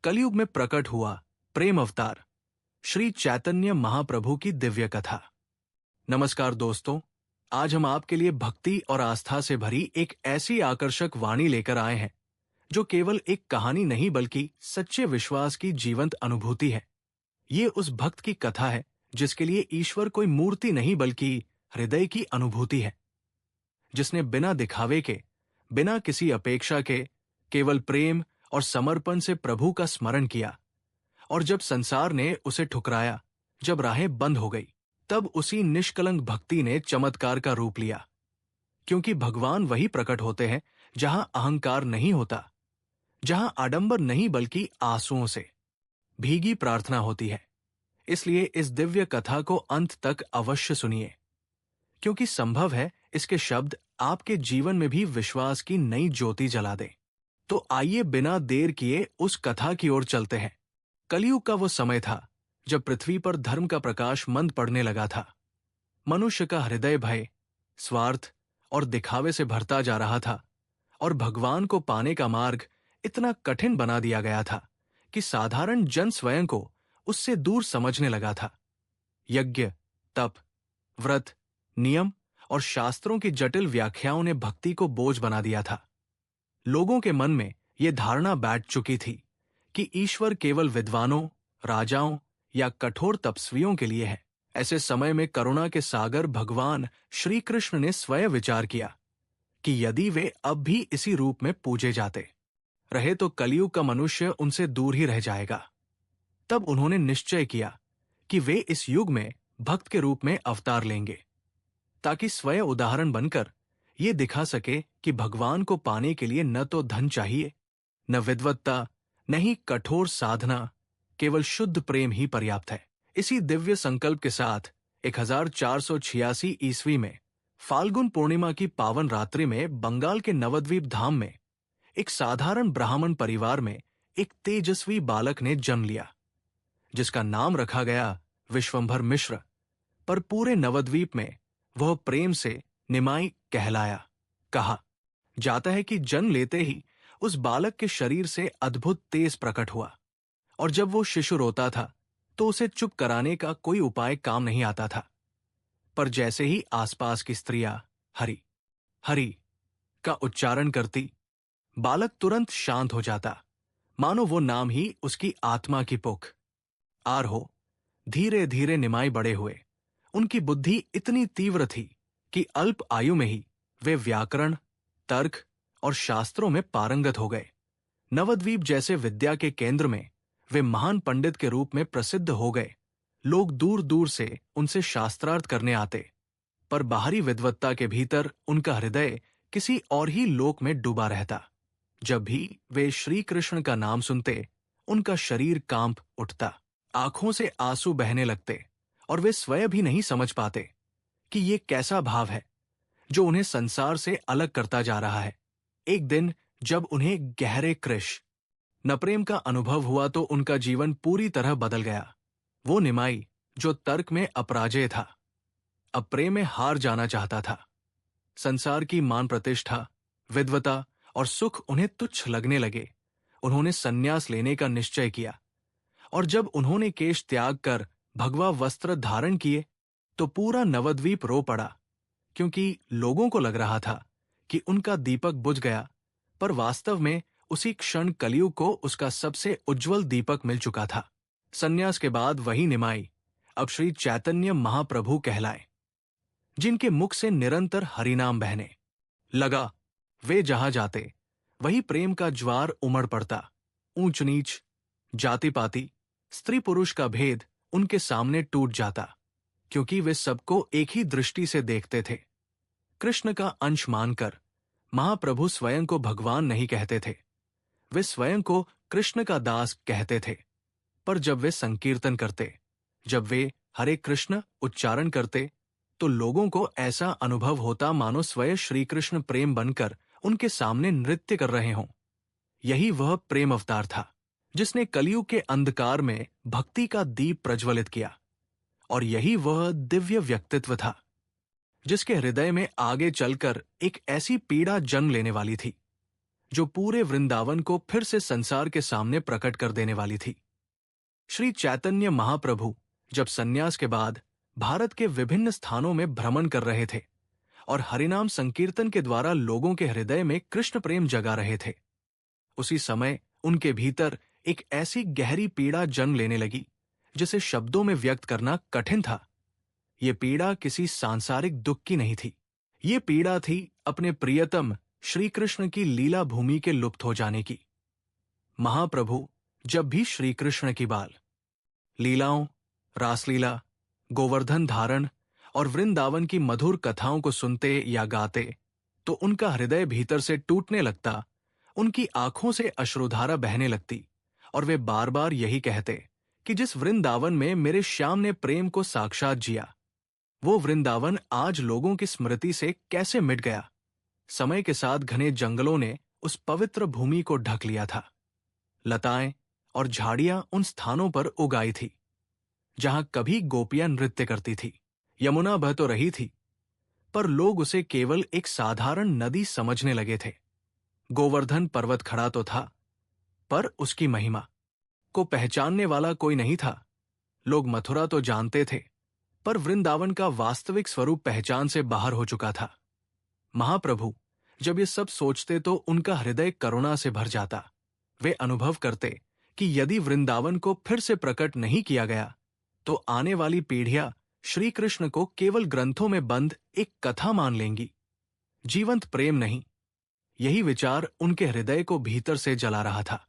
कलयुग में प्रकट हुआ प्रेम अवतार श्री चैतन्य महाप्रभु की दिव्य कथा। नमस्कार दोस्तों, आज हम आपके लिए भक्ति और आस्था से भरी एक ऐसी आकर्षक वाणी लेकर आए हैं जो केवल एक कहानी नहीं बल्कि सच्चे विश्वास की जीवंत अनुभूति है। ये उस भक्त की कथा है जिसके लिए ईश्वर कोई मूर्ति नहीं बल्कि हृदय की अनुभूति है, जिसने बिना दिखावे के, बिना किसी अपेक्षा के, केवल प्रेम और समर्पण से प्रभु का स्मरण किया। और जब संसार ने उसे ठुकराया, जब राहें बंद हो गई, तब उसी निष्कलंक भक्ति ने चमत्कार का रूप लिया। क्योंकि भगवान वही प्रकट होते हैं जहां अहंकार नहीं होता, जहां आडंबर नहीं बल्कि आंसुओं से भीगी प्रार्थना होती है। इसलिए इस दिव्य कथा को अंत तक अवश्य सुनिए, क्योंकि संभव है इसके शब्द आपके जीवन में भी विश्वास की नई ज्योति जला दें। तो आइए बिना देर किए उस कथा की ओर चलते हैं। कलयुग का वो समय था जब पृथ्वी पर धर्म का प्रकाश मंद पड़ने लगा था। मनुष्य का हृदय भय, स्वार्थ और दिखावे से भरता जा रहा था, और भगवान को पाने का मार्ग इतना कठिन बना दिया गया था कि साधारण जन स्वयं को उससे दूर समझने लगा था। यज्ञ, तप, व्रत, नियम और शास्त्रों की जटिल व्याख्याओं ने भक्ति को बोझ बना दिया था। लोगों के मन में यह धारणा बैठ चुकी थी कि ईश्वर केवल विद्वानों, राजाओं या कठोर तपस्वियों के लिए है। ऐसे समय में करुणा के सागर भगवान श्री कृष्ण ने स्वयं विचार किया कि यदि वे अब भी इसी रूप में पूजे जाते रहे तो कलयुग का मनुष्य उनसे दूर ही रह जाएगा। तब उन्होंने निश्चय किया कि वे इस युग में भक्त के रूप में अवतार लेंगे, ताकि स्वयं उदाहरण बनकर ये दिखा सके कि भगवान को पाने के लिए न तो धन चाहिए, न विद्वत्ता, न ही कठोर साधना, केवल शुद्ध प्रेम ही पर्याप्त है। इसी दिव्य संकल्प के साथ 1486 ईस्वी में फाल्गुन पूर्णिमा की पावन रात्रि में बंगाल के नवद्वीप धाम में एक साधारण ब्राह्मण परिवार में एक तेजस्वी बालक ने जन्म लिया, जिसका नाम रखा गया विश्वंभर मिश्र। पर पूरे नवद्वीप में वह प्रेम से निमाई कहलाया। कहा जाता है कि जन्म लेते ही उस बालक के शरीर से अद्भुत तेज प्रकट हुआ, और जब वो शिशु रोता था तो उसे चुप कराने का कोई उपाय काम नहीं आता था। पर जैसे ही आसपास की स्त्रियां हरि हरि का उच्चारण करती, बालक तुरंत शांत हो जाता, मानो वो नाम ही उसकी आत्मा की पुख आर हो। धीरे धीरे निमाई बड़े हुए। उनकी बुद्धि इतनी तीव्र थी कि अल्प आयु में ही वे व्याकरण, तर्क और शास्त्रों में पारंगत हो गए। नवद्वीप जैसे विद्या के केंद्र में वे महान पंडित के रूप में प्रसिद्ध हो गए। लोग दूर दूर से उनसे शास्त्रार्थ करने आते, पर बाहरी विद्वत्ता के भीतर उनका हृदय किसी और ही लोक में डूबा रहता। जब भी वे श्री कृष्ण का नाम सुनते, उनका शरीर कांप उठता, आंखों से आंसू बहने लगते, और वे स्वयं भी नहीं समझ पाते कि ये कैसा भाव है जो उन्हें संसार से अलग करता जा रहा है। एक दिन जब उन्हें गहरे कृश न प्रेम का अनुभव हुआ तो उनका जीवन पूरी तरह बदल गया। वो निमाई जो तर्क में अपराजय था, अब प्रेम में हार जाना चाहता था। संसार की मान प्रतिष्ठा, विद्वता और सुख उन्हें तुच्छ लगने लगे। उन्होंने संन्यास लेने का निश्चय किया, और जब उन्होंने केश त्याग कर भगवा वस्त्र धारण किए तो पूरा नवद्वीप रो पड़ा, क्योंकि लोगों को लग रहा था कि उनका दीपक बुझ गया, पर वास्तव में उसी क्षण कलयुग को उसका सबसे उज्जवल दीपक मिल चुका था। संन्यास के बाद वही निमाई अब श्री चैतन्य महाप्रभु कहलाए, जिनके मुख से निरंतर हरिनाम बहने लगा। वे जहां जाते वही प्रेम का ज्वार उमड़ पड़ता। ऊंच नीच, जाति पाति, स्त्री पुरुष का भेद उनके सामने टूट जाता, क्योंकि वे सबको एक ही दृष्टि से देखते थे। कृष्ण का अंश मानकर महाप्रभु स्वयं को भगवान नहीं कहते थे, वे स्वयं को कृष्ण का दास कहते थे। पर जब वे संकीर्तन करते, जब वे हरे कृष्ण उच्चारण करते, तो लोगों को ऐसा अनुभव होता मानो स्वयं श्री कृष्ण प्रेम बनकर उनके सामने नृत्य कर रहे हों। यही वह प्रेम अवतार था जिसने कलयुग के अंधकार में भक्ति का दीप प्रज्वलित किया, और यही वह दिव्य व्यक्तित्व था जिसके हृदय में आगे चलकर एक ऐसी पीड़ा जन्म लेने वाली थी जो पूरे वृंदावन को फिर से संसार के सामने प्रकट कर देने वाली थी। श्री चैतन्य महाप्रभु जब संन्यास के बाद भारत के विभिन्न स्थानों में भ्रमण कर रहे थे और हरिनाम संकीर्तन के द्वारा लोगों के हृदय में कृष्ण प्रेम जगा रहे थे, उसी समय उनके भीतर एक ऐसी गहरी पीड़ा जन्म लेने लगी जिसे शब्दों में व्यक्त करना कठिन था। ये पीड़ा किसी सांसारिक दुख की नहीं थी। ये पीड़ा थी अपने प्रियतम श्री कृष्ण की लीला भूमि के लुप्त हो जाने की। महाप्रभु जब भी श्री कृष्ण की बाल लीलाओं, रासलीला, गोवर्धन धारण और वृंदावन की मधुर कथाओं को सुनते या गाते तो उनका हृदय भीतर से टूटने लगता, उनकी आंखों से अश्रुधारा बहने लगती और वे बार बार यही कहते कि जिस वृंदावन में मेरे श्याम ने प्रेम को साक्षात जिया, वो वृंदावन आज लोगों की स्मृति से कैसे मिट गया। समय के साथ घने जंगलों ने उस पवित्र भूमि को ढक लिया था। लताएं और झाड़ियां उन स्थानों पर उगाई थी जहां कभी गोपियां नृत्य करती थी। यमुना बह तो रही थी, पर लोग उसे केवल एक साधारण नदी समझने लगे थे। गोवर्धन पर्वत खड़ा तो था, पर उसकी महिमा को पहचानने वाला कोई नहीं था। लोग मथुरा तो जानते थे, पर वृंदावन का वास्तविक स्वरूप पहचान से बाहर हो चुका था। महाप्रभु जब ये सब सोचते तो उनका हृदय करुणा से भर जाता। वे अनुभव करते कि यदि वृंदावन को फिर से प्रकट नहीं किया गया तो आने वाली पीढ़ियां श्री कृष्ण को केवल ग्रंथों में बंद एक कथा मान लेंगी, जीवंत प्रेम नहीं। यही विचार उनके हृदय को भीतर से जला रहा था।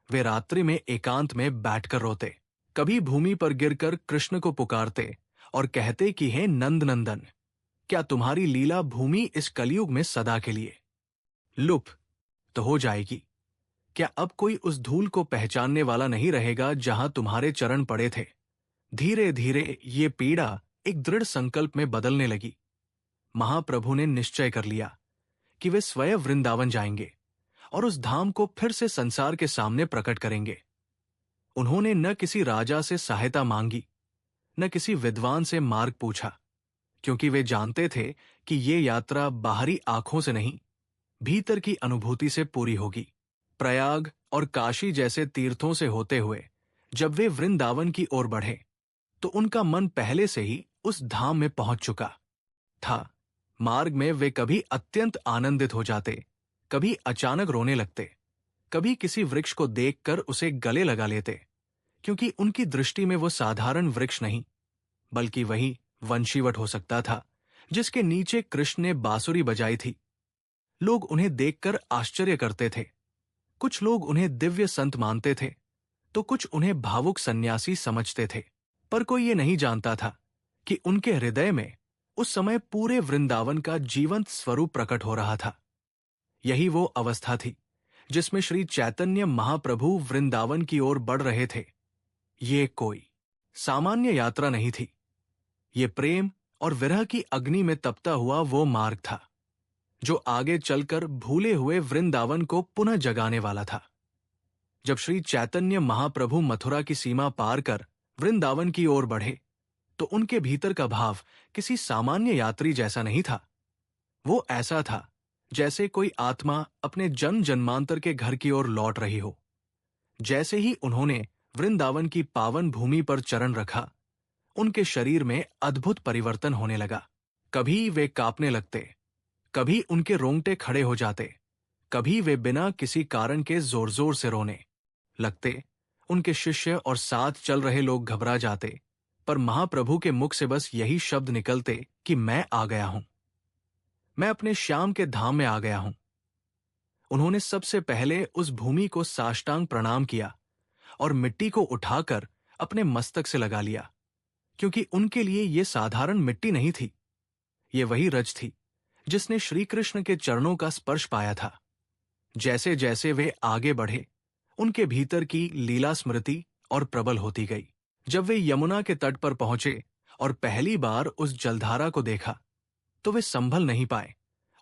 वे रात्रि में एकांत में बैठकर रोते, कभी भूमि पर गिरकर कृष्ण को पुकारते और कहते कि हे नंद नंदन, क्या तुम्हारी लीला भूमि इस कलयुग में सदा के लिए लुप्त तो हो जाएगी? क्या अब कोई उस धूल को पहचानने वाला नहीं रहेगा जहां तुम्हारे चरण पड़े थे? धीरे धीरे ये पीड़ा एक दृढ़ संकल्प में बदलने लगी। महाप्रभु ने निश्चय कर लिया कि वे स्वयं वृंदावन जाएंगे और उस धाम को फिर से संसार के सामने प्रकट करेंगे। उन्होंने न किसी राजा से सहायता मांगी, न किसी विद्वान से मार्ग पूछा, क्योंकि वे जानते थे कि ये यात्रा बाहरी आंखों से नहीं, भीतर की अनुभूति से पूरी होगी। प्रयाग और काशी जैसे तीर्थों से होते हुए जब वे वृंदावन की ओर बढ़े तो उनका मन पहले से ही उस धाम में पहुंच चुका था। मार्ग में वे कभी अत्यंत आनंदित हो जाते, कभी अचानक रोने लगते, कभी किसी वृक्ष को देखकर उसे गले लगा लेते, क्योंकि उनकी दृष्टि में वो साधारण वृक्ष नहीं बल्कि वही वंशीवट हो सकता था जिसके नीचे कृष्ण ने बांसुरी बजाई थी। लोग उन्हें देखकर आश्चर्य करते थे। कुछ लोग उन्हें दिव्य संत मानते थे तो कुछ उन्हें भावुक सन्यासी समझते थे, पर कोई ये नहीं जानता था कि उनके हृदय में उस समय पूरे वृंदावन का जीवंत स्वरूप प्रकट हो रहा था। यही वो अवस्था थी जिसमें श्री चैतन्य महाप्रभु वृंदावन की ओर बढ़ रहे थे। ये कोई सामान्य यात्रा नहीं थी। ये प्रेम और विरह की अग्नि में तपता हुआ वो मार्ग था जो आगे चलकर भूले हुए वृंदावन को पुनः जगाने वाला था। जब श्री चैतन्य महाप्रभु मथुरा की सीमा पार कर वृंदावन की ओर बढ़े तो उनके भीतर का भाव किसी सामान्य यात्री जैसा नहीं था। वो ऐसा था जैसे कोई आत्मा अपने जन्म जन्मांतर के घर की ओर लौट रही हो। जैसे ही उन्होंने वृंदावन की पावन भूमि पर चरण रखा, उनके शरीर में अद्भुत परिवर्तन होने लगा। कभी वे कांपने लगते, कभी उनके रोंगटे खड़े हो जाते, कभी वे बिना किसी कारण के जोर जोर से रोने लगते। उनके शिष्य और साथ चल रहे लोग घबरा जाते, पर महाप्रभु के मुख से बस यही शब्द निकलते कि मैं आ गया हूं, मैं अपने श्याम के धाम में आ गया हूं। उन्होंने सबसे पहले उस भूमि को साष्टांग प्रणाम किया और मिट्टी को उठाकर अपने मस्तक से लगा लिया, क्योंकि उनके लिए ये साधारण मिट्टी नहीं थी। ये वही रज थी जिसने श्री कृष्ण के चरणों का स्पर्श पाया था। जैसे जैसे वे आगे बढ़े, उनके भीतर की लीला स्मृति और प्रबल होती गई। जब वे यमुना के तट पर पहुंचे और पहली बार उस जलधारा को देखा तो वे संभल नहीं पाए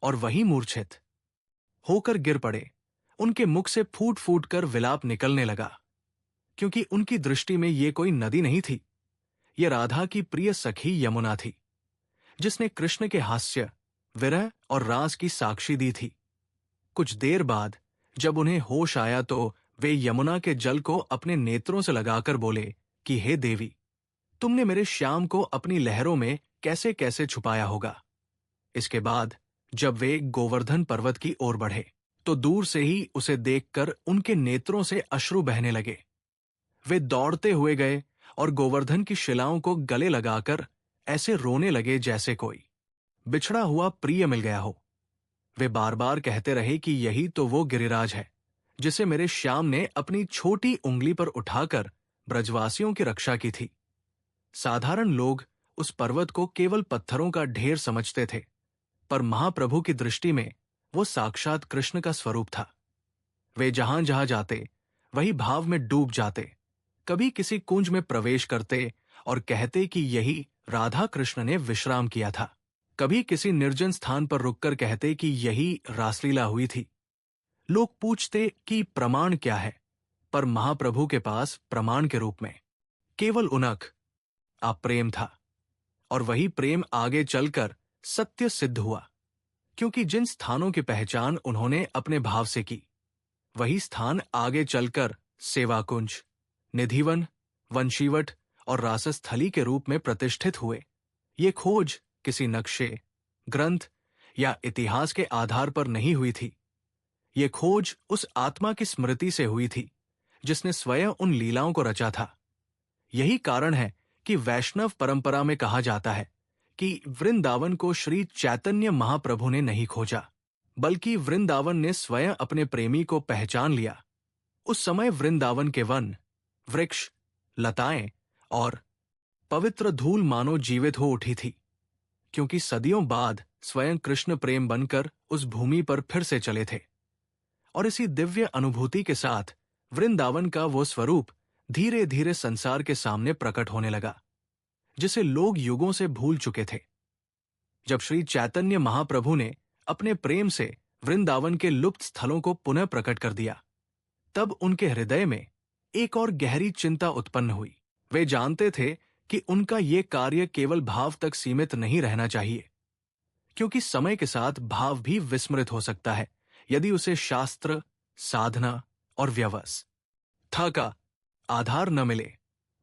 और वहीं मूर्छित होकर गिर पड़े। उनके मुख से फूट फूट कर विलाप निकलने लगा, क्योंकि उनकी दृष्टि में ये कोई नदी नहीं थी, ये राधा की प्रिय सखी यमुना थी, जिसने कृष्ण के हास्य, विरह और रास की साक्षी दी थी। कुछ देर बाद जब उन्हें होश आया तो वे यमुना के जल को अपने नेत्रों से लगाकर बोले कि हे देवी, तुमने मेरे श्याम को अपनी लहरों में कैसे कैसे छुपाया होगा। इसके बाद जब वे गोवर्धन पर्वत की ओर बढ़े तो दूर से ही उसे देखकर उनके नेत्रों से अश्रु बहने लगे। वे दौड़ते हुए गए और गोवर्धन की शिलाओं को गले लगाकर ऐसे रोने लगे जैसे कोई बिछड़ा हुआ प्रिय मिल गया हो। वे बार बार कहते रहे कि यही तो वो गिरिराज है जिसे मेरे श्याम ने अपनी छोटी उंगली पर उठाकर ब्रजवासियों की रक्षा की थी। साधारण लोग उस पर्वत को केवल पत्थरों का ढेर समझते थे, पर महाप्रभु की दृष्टि में वो साक्षात कृष्ण का स्वरूप था। वे जहां जहां जाते वही भाव में डूब जाते, कभी किसी कुंज में प्रवेश करते और कहते कि यही राधा कृष्ण ने विश्राम किया था, कभी किसी निर्जन स्थान पर रुककर कहते कि यही रासलीला हुई थी। लोग पूछते कि प्रमाण क्या है, पर महाप्रभु के पास प्रमाण के रूप में केवल उनख अप्रेम था, और वही प्रेम आगे चलकर सत्य सिद्ध हुआ, क्योंकि जिन स्थानों की पहचान उन्होंने अपने भाव से की वही स्थान आगे चलकर सेवाकुंज, निधिवन, वंशीवट और रासस्थली के रूप में प्रतिष्ठित हुए। ये खोज किसी नक्शे, ग्रंथ या इतिहास के आधार पर नहीं हुई थी। ये खोज उस आत्मा की स्मृति से हुई थी जिसने स्वयं उन लीलाओं को रचा था। यही कारण है कि वैष्णव परंपरा में कहा जाता है कि वृंदावन को श्री चैतन्य महाप्रभु ने नहीं खोजा, बल्कि वृंदावन ने स्वयं अपने प्रेमी को पहचान लिया। उस समय वृंदावन के वन, वृक्ष, लताएं और पवित्र धूल मानो जीवित हो उठी थी, क्योंकि सदियों बाद स्वयं कृष्ण प्रेम बनकर उस भूमि पर फिर से चले थे। और इसी दिव्य अनुभूति के साथ वृंदावन का वो स्वरूप धीरे धीरे संसार के सामने प्रकट होने लगा, जिसे लोग युगों से भूल चुके थे। जब श्री चैतन्य महाप्रभु ने अपने प्रेम से वृंदावन के लुप्त स्थलों को पुनः प्रकट कर दिया, तब उनके हृदय में एक और गहरी चिंता उत्पन्न हुई। वे जानते थे कि उनका ये कार्य केवल भाव तक सीमित नहीं रहना चाहिए, क्योंकि समय के साथ भाव भी विस्मृत हो सकता है यदि उसे शास्त्र, साधना और व्यवस्था का आधार न मिले।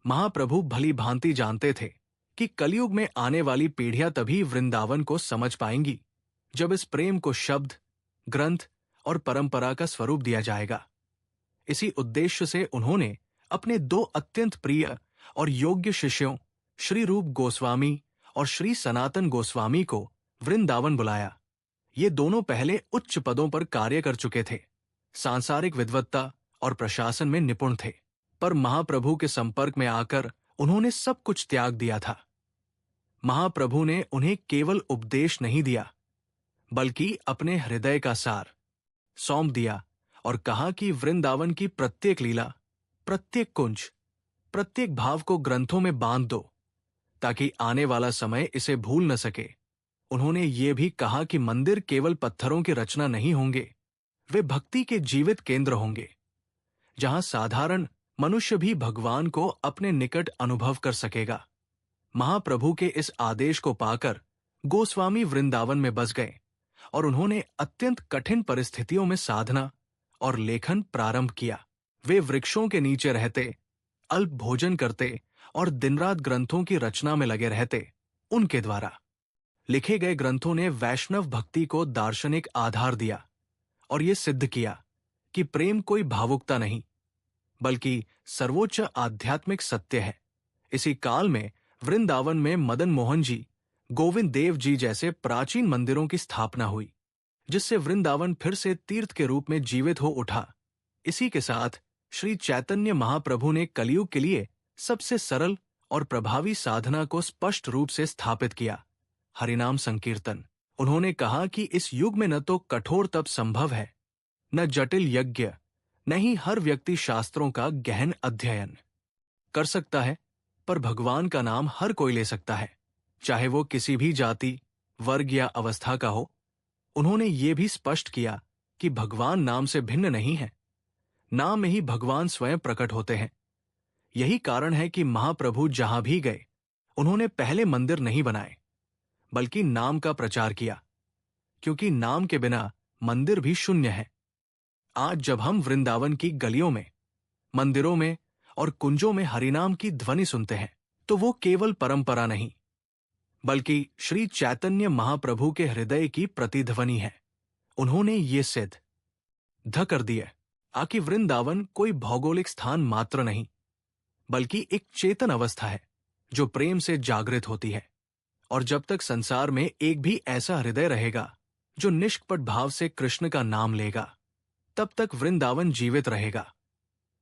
महाप्रभु भली भांति जानते थे कि कलयुग में आने वाली पीढ़ियां तभी वृंदावन को समझ पाएंगी जब इस प्रेम को शब्द, ग्रंथ और परंपरा का स्वरूप दिया जाएगा। इसी उद्देश्य से उन्होंने अपने दो अत्यंत प्रिय और योग्य शिष्यों श्री रूप गोस्वामी और श्री सनातन गोस्वामी को वृंदावन बुलाया। ये दोनों पहले उच्च पदों पर कार्य कर चुके थे, सांसारिक विद्वत्ता और प्रशासन में निपुण थे, पर महाप्रभु के संपर्क में आकर उन्होंने सब कुछ त्याग दिया था। महाप्रभु ने उन्हें केवल उपदेश नहीं दिया, बल्कि अपने हृदय का सार सौंप दिया और कहा कि वृंदावन की प्रत्येक लीला, प्रत्येक कुंज, प्रत्येक भाव को ग्रंथों में बांध दो, ताकि आने वाला समय इसे भूल न सके। उन्होंने ये भी कहा कि मंदिर केवल पत्थरों की रचना नहीं होंगे, वे भक्ति के जीवित केंद्र होंगे, जहां साधारण मनुष्य भी भगवान को अपने निकट अनुभव कर सकेगा। महाप्रभु के इस आदेश को पाकर गोस्वामी वृंदावन में बस गए और उन्होंने अत्यंत कठिन परिस्थितियों में साधना और लेखन प्रारंभ किया। वे वृक्षों के नीचे रहते, अल्प भोजन करते और दिन रात ग्रंथों की रचना में लगे रहते। उनके द्वारा लिखे गए ग्रंथों ने वैष्णव भक्ति को दार्शनिक आधार दिया और ये सिद्ध किया कि प्रेम कोई भावुकता नहीं, बल्कि सर्वोच्च आध्यात्मिक सत्य है। इसी काल में वृंदावन में मदन मोहन जी, गोविंद देव जी जैसे प्राचीन मंदिरों की स्थापना हुई, जिससे वृंदावन फिर से तीर्थ के रूप में जीवित हो उठा। इसी के साथ श्री चैतन्य महाप्रभु ने कलयुग के लिए सबसे सरल और प्रभावी साधना को स्पष्ट रूप से स्थापित किया, हरिनाम संकीर्तन। उन्होंने कहा कि इस युग में न तो कठोर तप संभव है, न जटिल यज्ञ, न ही हर व्यक्ति शास्त्रों का गहन अध्ययन कर सकता है, पर भगवान का नाम हर कोई ले सकता है, चाहे वो किसी भी जाति, वर्ग या अवस्था का हो। उन्होंने ये भी स्पष्ट किया कि भगवान नाम से भिन्न नहीं है, नाम में ही भगवान स्वयं प्रकट होते हैं। यही कारण है कि महाप्रभु जहां भी गए उन्होंने पहले मंदिर नहीं बनाए, बल्कि नाम का प्रचार किया, क्योंकि नाम के बिना मंदिर भी शून्य है। आज जब हम वृंदावन की गलियों में, मंदिरों में और कुंजों में हरिनाम की ध्वनि सुनते हैं, तो वो केवल परंपरा नहीं, बल्कि श्री चैतन्य महाप्रभु के हृदय की प्रतिध्वनि है। उन्होंने ये सिद्ध कर दिया कि वृंदावन कोई भौगोलिक स्थान मात्र नहीं, बल्कि एक चेतन अवस्था है जो प्रेम से जागृत होती है। और जब तक संसार में एक भी ऐसा हृदय रहेगा जो निष्कपट भाव से कृष्ण का नाम लेगा, तब तक वृंदावन जीवित रहेगा।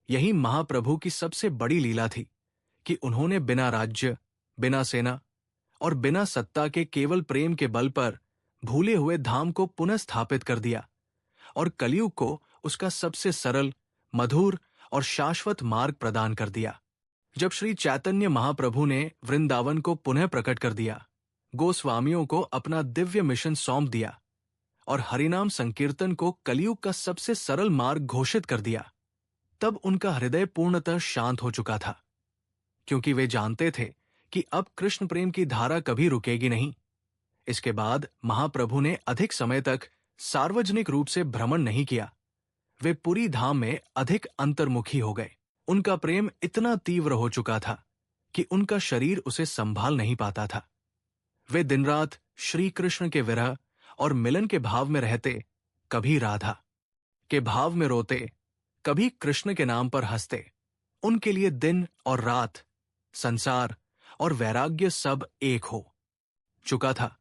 यही महाप्रभु की सबसे बड़ी लीला थी कि उन्होंने बिना राज्य, बिना सेना और बिना सत्ता के केवल प्रेम के बल पर भूले हुए धाम को पुनः स्थापित कर दिया और कलयुग को उसका सबसे सरल, मधुर और शाश्वत मार्ग प्रदान कर दिया। जब श्री चैतन्य महाप्रभु ने वृंदावन को पुनः प्रकट कर दिया, गोस्वामियों को अपना दिव्य मिशन सौंप दिया और हरिनाम संकीर्तन को कलयुग का सबसे सरल मार्ग घोषित कर दिया, तब उनका हृदय पूर्णतः शांत हो चुका था, क्योंकि वे जानते थे कि अब कृष्ण प्रेम की धारा कभी रुकेगी नहीं। इसके बाद महाप्रभु ने अधिक समय तक सार्वजनिक रूप से भ्रमण नहीं किया। वे पूरी धाम में अधिक अंतर्मुखी हो गए। उनका प्रेम इतना तीव्र हो चुका था कि उनका शरीर उसे संभाल नहीं पाता था। वे दिन रात श्री कृष्ण के विरह और मिलन के भाव में रहते, कभी राधा के भाव में रोते, कभी कृष्ण के नाम पर हंसते। उनके लिए दिन और रात, संसार और वैराग्य सब एक हो चुका था।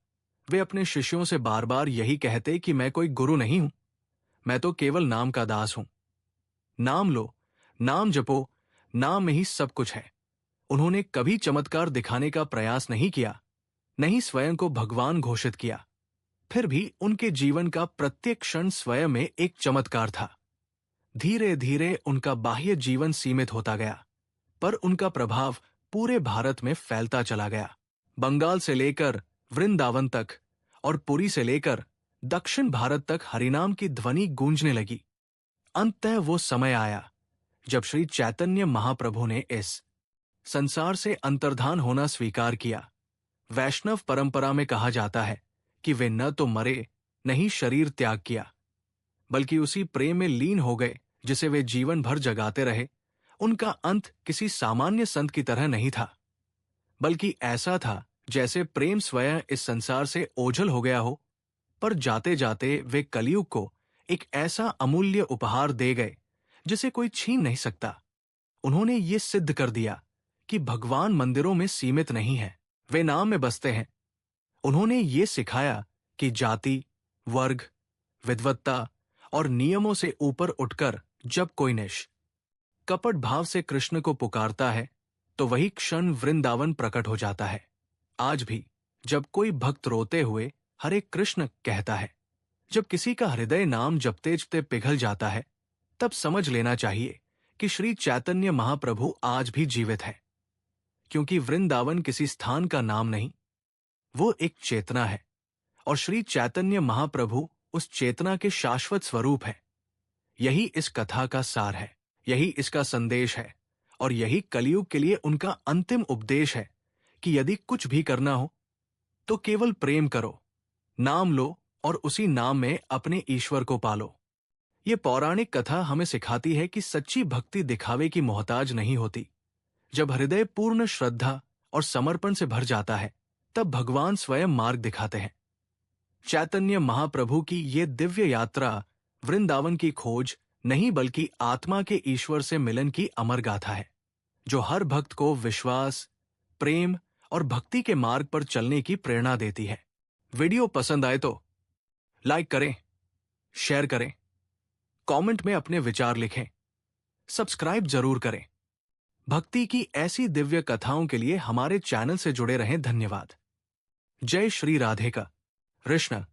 वे अपने शिष्यों से बार बार यही कहते कि मैं कोई गुरु नहीं हूं, मैं तो केवल नाम का दास हूं। नाम लो, नाम जपो, नाम में ही सब कुछ है। उन्होंने कभी चमत्कार दिखाने का प्रयास नहीं किया, नहीं स्वयं को भगवान घोषित किया। फिर भी उनके जीवन का प्रत्येक क्षण स्वयं में एक चमत्कार था। धीरे धीरे उनका बाह्य जीवन सीमित होता गया, पर उनका प्रभाव पूरे भारत में फैलता चला गया। बंगाल से लेकर वृंदावन तक और पुरी से लेकर दक्षिण भारत तक हरिनाम की ध्वनि गूंजने लगी। अंततः वो समय आया जब श्री चैतन्य महाप्रभु ने इस संसार से अंतर्धान होना स्वीकार किया। वैष्णव परंपरा में कहा जाता है कि वे न तो मरे, न ही शरीर त्याग किया, बल्कि उसी प्रेम में लीन हो गए जिसे वे जीवन भर जगाते रहे। उनका अंत किसी सामान्य संत की तरह नहीं था, बल्कि ऐसा था जैसे प्रेम स्वयं इस संसार से ओझल हो गया हो, पर जाते जाते वे कलयुग को एक ऐसा अमूल्य उपहार दे गए जिसे कोई छीन नहीं सकता। उन्होंने ये सिद्ध कर दिया कि भगवान मंदिरों में सीमित नहीं है, वे नाम में बसते हैं। उन्होंने ये सिखाया कि जाति, वर्ग, विद्वत्ता और नियमों से ऊपर उठकर जब कोई कपट भाव से कृष्ण को पुकारता है, तो वही क्षण वृंदावन प्रकट हो जाता है। आज भी जब कोई भक्त रोते हुए हरे कृष्ण कहता है, जब किसी का हृदय नाम जपते जपते पिघल जाता है, तब समझ लेना चाहिए कि श्री चैतन्य महाप्रभु आज भी जीवित है। क्योंकि वृंदावन किसी स्थान का नाम नहीं, वो एक चेतना है, और श्री चैतन्य महाप्रभु उस चेतना के शाश्वत स्वरूप है। यही इस कथा का सार है, यही इसका संदेश है, और यही कलयुग के लिए उनका अंतिम उपदेश है कि यदि कुछ भी करना हो तो केवल प्रेम करो, नाम लो और उसी नाम में अपने ईश्वर को पालो। ये पौराणिक कथा हमें सिखाती है कि सच्ची भक्ति दिखावे की मोहताज नहीं होती। जब हृदय पूर्ण श्रद्धा और समर्पण से भर जाता है, तब भगवान स्वयं मार्ग दिखाते हैं। चैतन्य महाप्रभु की ये दिव्य यात्रा वृंदावन की खोज नहीं, बल्कि आत्मा के ईश्वर से मिलन की अमर गाथा है, जो हर भक्त को विश्वास, प्रेम और भक्ति के मार्ग पर चलने की प्रेरणा देती है। वीडियो पसंद आए तो लाइक करें, शेयर करें, कमेंट में अपने विचार लिखें, सब्सक्राइब जरूर करें। भक्ति की ऐसी दिव्य कथाओं के लिए हमारे चैनल से जुड़े रहें। धन्यवाद। जय श्री राधे का कृष्ण।